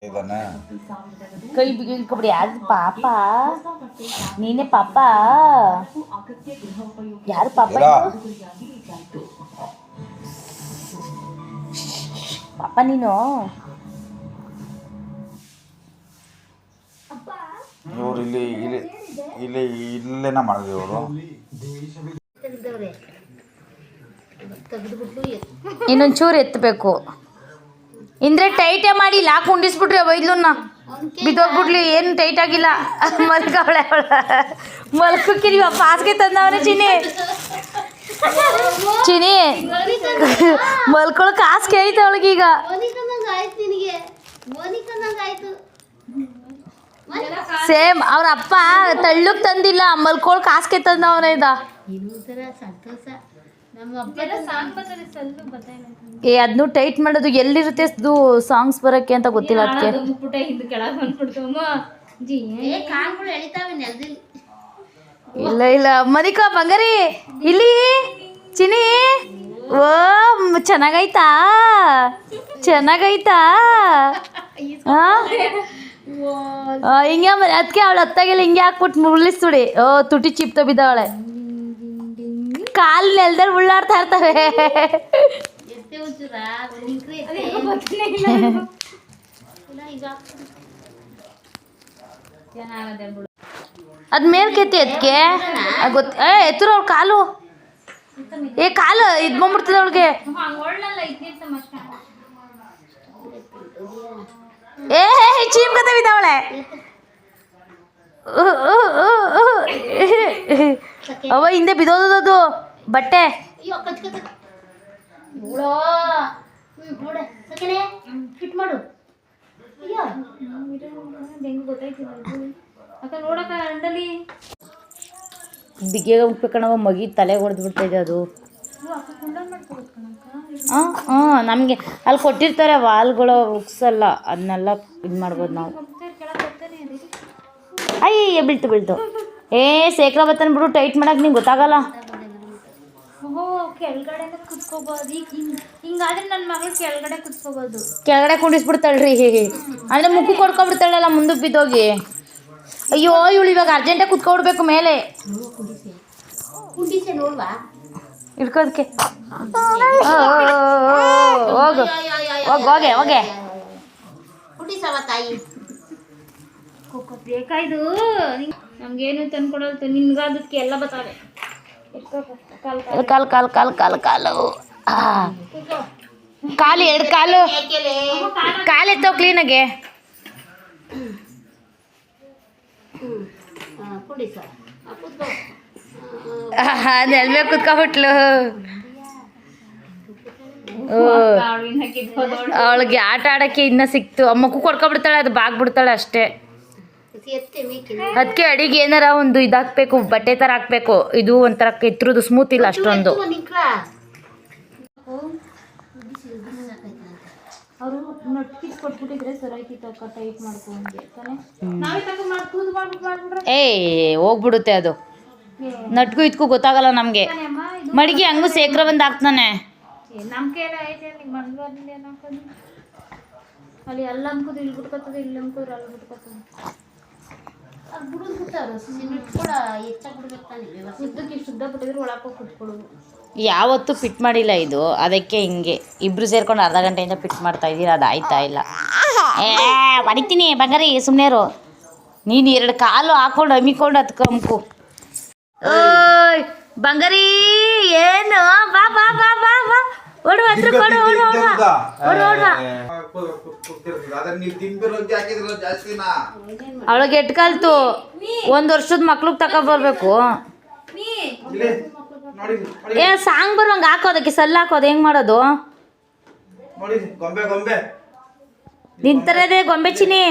ಇದಾನೆ ಕೈ ಬಿಗಿಕೊಬಿಡಿ ಯಾರು ಪಾಪ ನೀನೇ ಪಾಪ ಯಾರು ಪಾಪ ಪಾಪ ನೀನು ಇವ್ರು ಇಲ್ಲೇನ ಮಾಡಿದ್ರು ಇವರು ಇನ್ನೊಂಚೂರು ಎತ್ತಬೇಕು ಇಂದ್ರೆ ಟೈಟೇ ಮಾಡಿ ಲಾಕ್ ಉಂಡಿಸ್ಬಿಟ್ರಿ ಬೈದ್ಲನ್ನ ಬಿದ್ದೋಗ್ಬಿಡ್ಲಿ ಏನು ಟೈಟ್ ಆಗಿಲ್ಲ ಮಲ್ಕವಳೆ ಮಲ್ಕಕ್ಕೆ ನೀವು ಪಾಸ್ಗೆ ತಂದವನೇ ಚಿನಿ ಮಲ್ಕೊಳಕ್ ಹಾಸಿಗೆ ಐತೆ ಅವಳಿಗೀಗ ಸೇಮ್ ಅವ್ರ ಅಪ್ಪ ತಳ್ಳಕ್ ತಂದಿಲ್ಲ ಮಲ್ಕೊಳಕ್ ಹಾಸಿಗೆ ತಂದವನೇ ಇದ ಏ ಅದನ್ನು ಟೈಟ್ ಮಾಡೋದು ಎಲ್ಲಿರುತ್ತೆ ಅದು ಸಾಂಗ್ಸ್ ಬರೋಕ್ಕೆ ಅಂತ ಗೊತ್ತಿಲ್ಲ ಅದಕ್ಕೆ ಇಲ್ಲ ಇಲ್ಲ ಮನಿಕಾ ಬಂಗಾರಿ ಇಲ್ಲಿ ಚಿನಿ ಓ ಚೆನ್ನಾಗೈತಾ ಚೆನ್ನಾಗೈತಾ ಹಿಂಗೆ ಅದಕ್ಕೆ ಅವಳು ಹತ್ತಾಗೆಲ್ಲ ಹಿಂಗೆ ಹಾಕ್ಬಿಟ್ಟು ಮುಳ್ಳಿಸ್ಬಿಡಿ ಓ ತುಟಿ ಚಿಪ್ತ ಬಿದ್ದಾವಳೆ ಕಾಲು ನೆಲದಲ್ಲಿ ಉಳ್ಳಾಡ್ತಾ ಇರ್ತವೆ ಅದ್ ಮೇಲ್ ಕೆತ್ತಿ ಅದಕ್ಕೆ ಗೊತ್ತ ಎತ್ತರು ಅವ್ಳ ಕಾಲು ಏ ಕಾಲು ಇದ್ ಬಂದ್ಬಿಡ್ತದೆ ಅವಳಿಗೆ ಏ ಚೀಪ್ ಕತೆ ಬಿದ್ದಾವಳೆ ಅವ ಹಿಂದೆ ಬಿದ್ದೋದದು ಬಟ್ಟೆ ಬಿಗ್ಗೆ ಕಣವ ಮಗಿ ತಲೆ ಹೊಡೆದು ಬಿಡ್ತಾಯಿದೆ ಅದು ನಮಗೆ ಅಲ್ಲಿ ಕೊಟ್ಟಿರ್ತಾರೆ ವಾಲ್ಗಳು ಉಕ್ಸಲ್ಲ ಅದನ್ನೆಲ್ಲ ಇದು ಮಾಡ್ಬೋದು ನಾವು ಅಯ್ಯ ಬೀಳ್ತು ಏ ಶೇಖರ ಬತ್ತನ್ ಬಿಡು ಟೈಟ್ ಮಾಡಕ್ಕೆ ನಿಂಗೆ ಗೊತ್ತಾಗಲ್ಲ ಕೆಳಗಡೆ ಕುಂಡಿಸ್ಬಿಡ್ತಾಳ್ರಿ ಅಂದರೆ ಮುಖ ಕೊಡ್ಕೊಬಿಡ್ತಾಳಲ್ಲ ಮುಂದಕ್ಕೆ ಬಿದ್ದೋಗಿ ಅಯ್ಯೋ ಇವಳು ಇವಾಗ ಅರ್ಜೆಂಟಾಗಿ ಕುತ್ಕೊಬಿಡ್ಬೇಕು ಮೇಲೆ ಇಟ್ಕೋದಕ್ಕೆ ಹೋಗು ಹೋಗೆ ಹೋಗೆ ಬೇಕಾಯ್ದು ನಮ್ಗೇನು ತಂದ್ಕೊಡಲ್ತು ನಿನ್ಗಾದಕ್ಕೆ ಎಲ್ಲ ಬತ್ತಾವೆ ಕಾಲು ಕಾಲು ಕಾಲು ಕಾಲು ಕಾಲು ಕಾಲು ಎರಡು ಕಾಲು ಕಾಲು ಎತ್ತೋ ಕ್ಲೀನಾಗೆ ನೆಲ್ಮೆ ಕುತ್ಕೊಬಿಟ್ಲು ಅವಳಿಗೆ ಆಟ ಆಡೋಕ್ಕೆ ಇನ್ನೂ ಸಿಕ್ತು ಅಮ್ಮಕ್ಕೂ ಕೊಡ್ಕೊಬಿಡ್ತಾಳೆ ಅದು ಬಾಗ್ಬಿಡ್ತಾಳೆ ಅಷ್ಟೇ ಅದಕ್ಕೆ ಅಡಿಗೆ ಏನಾರ ಒಂದು ಇದಾಕಬೇಕು ಬಟ್ಟೆ ಥರ ಹಾಕ್ಬೇಕು ಇದು ಒಂಥರ ಎತ್ತರದ್ದು ಸ್ಮೂತ್ ಇಲ್ಲ ಅಷ್ಟೊಂದು ಏ ಹೋಗ್ಬಿಡುತ್ತೆ ಅದು ನಟ್ಗೂ ಇದಕ್ಕೂ ಗೊತ್ತಾಗಲ್ಲ ನಮಗೆ ಮಡಿಗೆ ಹಂಗೂ ಶೇಖರ ಬಂದು ಹಾಕ್ತಾನೆ ಅಲ್ಲಿ ಎಲ್ಲ ಅನ್ಕೋದು ಇಲ್ಲಿ ಬಿಟ್ಕೊತದೆ ಇಲ್ಲಿ ಅನ್ಕೋದ್ರೆ ಅಲ್ಲಿ ಬಿಟ್ಕೊತದೆ ಯಾವತ್ತೂ ಫಿಟ್ ಮಾಡಿಲ್ಲ ಇದು ಅದಕ್ಕೆ ಹಿಂಗೆ ಇಬ್ರು ಸೇರ್ಕೊಂಡು ಅರ್ಧ ಗಂಟೆಯಿಂದ ಫಿಟ್ ಮಾಡ್ತಾ ಇದ್ದೀರಾ ಅದು ಆಯ್ತಾ ಇಲ್ಲ ಬಡಿತೀನಿ ಬಂಗಾರಿ ಸುಮ್ಮನೆರು ನೀನು ಎರಡು ಕಾಲು ಹಾಕೊಂಡು ಅಮ್ಮಿಕೊಂಡು ಹತ್ಕೊಂಬು ಓಯ್ ಬಂಗಾರಿ ಏನು ಬಾ ಬಾ ಬಾ ಬಾ ಬಾ ಓಡು ಹತ್ರ ಕೊಡು ಓಡು ಓಡು ಓಡು ಅವಳಿಗೆ ಎಟ್ ಕಲ್ತು 1 ವರ್ಷದ ಮಕ್ಳಿಗೆ ತಗೊಬರ್ಬೇಕು ಏ ಸಾಂಗ್ ಬರುವಂಗ ಹಾಕೋದಕ್ಕೆ ಸಲ್ಲ ಹಾಕೋದು ಹೆಂಗ್ ಮಾಡೋದು ನಿಂತರದೇ ಗೊಂಬೆ ಚಿನಿ